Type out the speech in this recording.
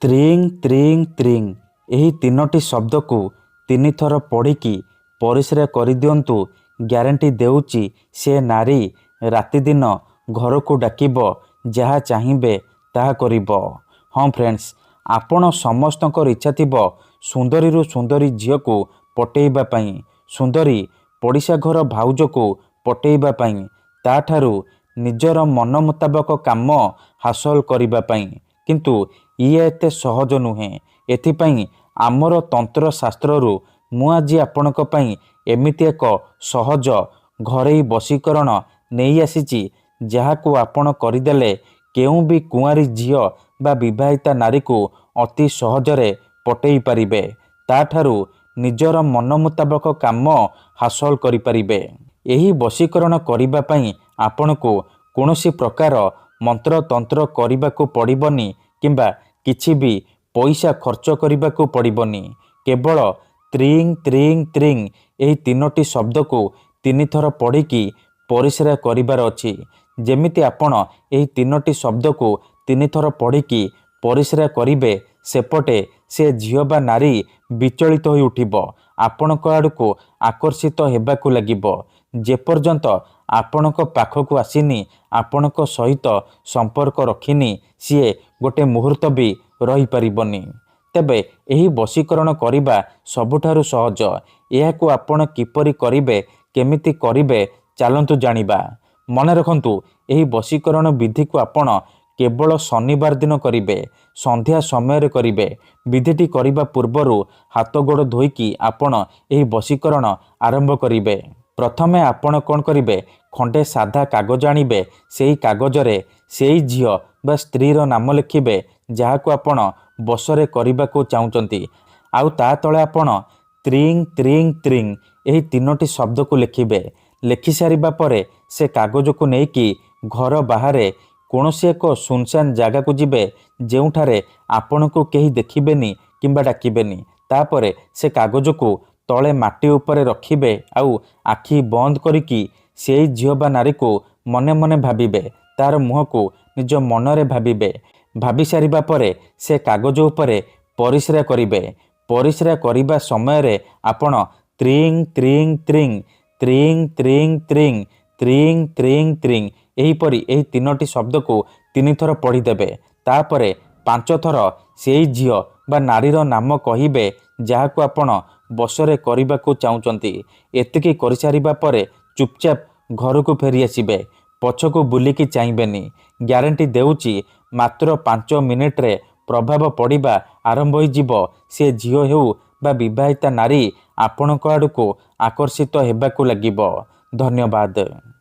ତ୍ରିଂ ତ୍ରିଂ ତ୍ରିଂ ଏହି ତିନୋଟି ଶବ୍ଦକୁ ତିନିଥର ପଢ଼ିକି ପରିସ୍ରା କରିଦିଅନ୍ତୁ। ଗ୍ୟାରେଣ୍ଟି ଦେଉଛି ସେ ନାରୀ ରାତିଦିନ ଘରକୁ ଡାକିବ, ଯାହା ଚାହିଁବେ ତାହା କରିବ। ହଁ ଫ୍ରେଣ୍ଡସ୍, ଆପଣ ସମସ୍ତଙ୍କର ଇଚ୍ଛା ଥିବ ସୁନ୍ଦରୀରୁ ସୁନ୍ଦରୀ ଝିଅକୁ ପଟେଇବା ପାଇଁ, ସୁନ୍ଦରୀ ପଡ଼ିଶା ଘର ଭାଉଜକୁ ପଟେଇବା ପାଇଁ, ତାଠାରୁ ନିଜର ମନ ମୁତାବକ କାମ ହାସଲ କରିବା ପାଇଁ। କିନ୍ତୁ ଇଏ ଏତେ ସହଜ ନୁହେଁ। ଏଥିପାଇଁ ଆମର ତନ୍ତ୍ରଶାସ୍ତ୍ରରୁ ମୁଁ ଆଜି ଆପଣଙ୍କ ପାଇଁ ଏମିତି ଏକ ସହଜ ଘରୋଇ ବଶୀକରଣ ନେଇ ଆସିଛି, ଯାହାକୁ ଆପଣ କରିଦେଲେ କେଉଁ ବି କୁଆଁରୀ ଝିଅ ବା ବିବାହିତା ନାରୀକୁ ଅତି ସହଜରେ ପଟେଇ ପାରିବେ, ତାଠାରୁ ନିଜର ମନ ମୁତାବକ କାମ ହାସଲ କରିପାରିବେ। ଏହି ବଶୀକରଣ କରିବା ପାଇଁ ଆପଣଙ୍କୁ କୌଣସି ପ୍ରକାର ମନ୍ତ୍ରତନ୍ତ୍ର କରିବାକୁ ପଡ଼ିବନି କିମ୍ବା କିଛି ବି ପଇସା ଖର୍ଚ୍ଚ କରିବାକୁ ପଡ଼ିବନି। କେବଳ ତ୍ରିଂ ତ୍ରିଂ ତ୍ରିଂ ଏହି ତିନୋଟି ଶବ୍ଦକୁ ତିନିଥର ପଢ଼ିକି ପରିସ୍ରା କରିବାର ଅଛି। ଯେମିତି ଆପଣ ଏହି ତିନୋଟି ଶବ୍ଦକୁ ତିନିଥର ପଢ଼ିକି ପରିସ୍ରା କରିବେ, ସେପଟେ ସେ ଝିଅ ବା ନାରୀ ବିଚଳିତ ହୋଇ ଉଠିବ, ଆପଣଙ୍କ ଆଡ଼କୁ ଆକର୍ଷିତ ହେବାକୁ ଲାଗିବ। ଯେପର୍ଯ୍ୟନ୍ତ ଆପଣଙ୍କ ପାଖକୁ ଆସିନି, ଆପଣଙ୍କ ସହିତ ସମ୍ପର୍କ ରଖିନି, ସିଏ ଗୋଟେ ମୁହୂର୍ତ୍ତ ବି ରହିପାରିବନି। ତେବେ ଏହି ବଶୀକରଣ କରିବା ସବୁଠାରୁ ସହଜ। ଏହାକୁ ଆପଣ କିପରି କରିବେ, କେମିତି କରିବେ, ଚାଲନ୍ତୁ ଜାଣିବା। ମନେ ରଖନ୍ତୁ, ଏହି ବଶୀକରଣ ବିଧିକୁ ଆପଣ କେବଳ ଶନିବାର ଦିନ କରିବେ, ସନ୍ଧ୍ୟା ସମୟରେ କରିବେ। ବିଧିଟି କରିବା ପୂର୍ବରୁ ହାତ ଗୋଡ଼ ଧୋଇକି ଆପଣ ଏହି ବଶୀକରଣ ଆରମ୍ଭ କରିବେ। ପ୍ରଥମେ ଆପଣ କ'ଣ କରିବେ, ଖଣ୍ଡେ ସାଧା କାଗଜ ଆଣିବେ। ସେହି କାଗଜରେ ସେଇ ଝିଅ ବା ସ୍ତ୍ରୀର ନାମ ଲେଖିବେ, ଯାହାକୁ ଆପଣ ବଶରେ କରିବାକୁ ଚାହୁଁଛନ୍ତି। ଆଉ ତା ତଳେ ଆପଣ ତ୍ରିଂ ତ୍ରିଂ ତ୍ରିଂ ଏହି ତିନୋଟି ଶବ୍ଦକୁ ଲେଖିବେ। ଲେଖିସାରିବା ପରେ ସେ କାଗଜକୁ ନେଇକି ଘର ବାହାରେ କୌଣସି ଏକ ସୁନସାନ ଜାଗାକୁ ଯିବେ, ଯେଉଁଠାରେ ଆପଣଙ୍କୁ କେହି ଦେଖିବେନି କିମ୍ବା ଡାକିବେନି। ତାପରେ ସେ କାଗଜକୁ ତଳେ ମାଟି ଉପରେ ରଖିବେ, ଆଉ ଆଖି ବନ୍ଦ କରିକି ସେଇ ଝିଅ ବା ନାରୀକୁ ମନେ ମନେ ଭାବିବେ। ତାର ମୁହଁକୁ ନିଜ ମନରେ ଭାବିବେ। ଭାବି ସାରିବା ପରେ ସେ କାଗଜ ଉପରେ ପରିସ୍ରା କରିବେ। ପରିସ୍ରା କରିବା ସମୟରେ ଆପଣ ତ୍ରିଂ ତ୍ରିଂ ତ୍ରିଂ ତ୍ରିଂ ତ୍ରିଂ ତ୍ରିଂ ତ୍ରିଂ ତ୍ରିଂ ତ୍ରିଂ ଏହିପରି ଏହି ତିନୋଟି ଶବ୍ଦକୁ ତିନିଥର ପଢ଼ିଦେବେ। ତାପରେ 5 ଥର ସେଇ ଝିଅ ବା ନାରୀର ନାମ କହିବେ, ଯାହାକୁ ଆପଣ ବଶରେ କରିବାକୁ ଚାହୁଁଛନ୍ତି। ଏତିକି କରିସାରିବା ପରେ ଚୁପଚାପ ଘରକୁ ଫେରିଆସିବେ। ପଛକୁ ବୁଲିକି ଚାହିଁବେନି। ଗ୍ୟାରେଣ୍ଟି ଦେଉଛି ମାତ୍ର 5 ମିନିଟରେ ପ୍ରଭାବ ପଡ଼ିବା ଆରମ୍ଭ ହୋଇଯିବ। ସେ ଝିଅ ହେଉ ବା ବିବାହିତା ନାରୀ ଆପଣଙ୍କ ଆଡ଼କୁ ଆକର୍ଷିତ ହେବାକୁ ଲାଗିବ। ଧନ୍ୟବାଦ।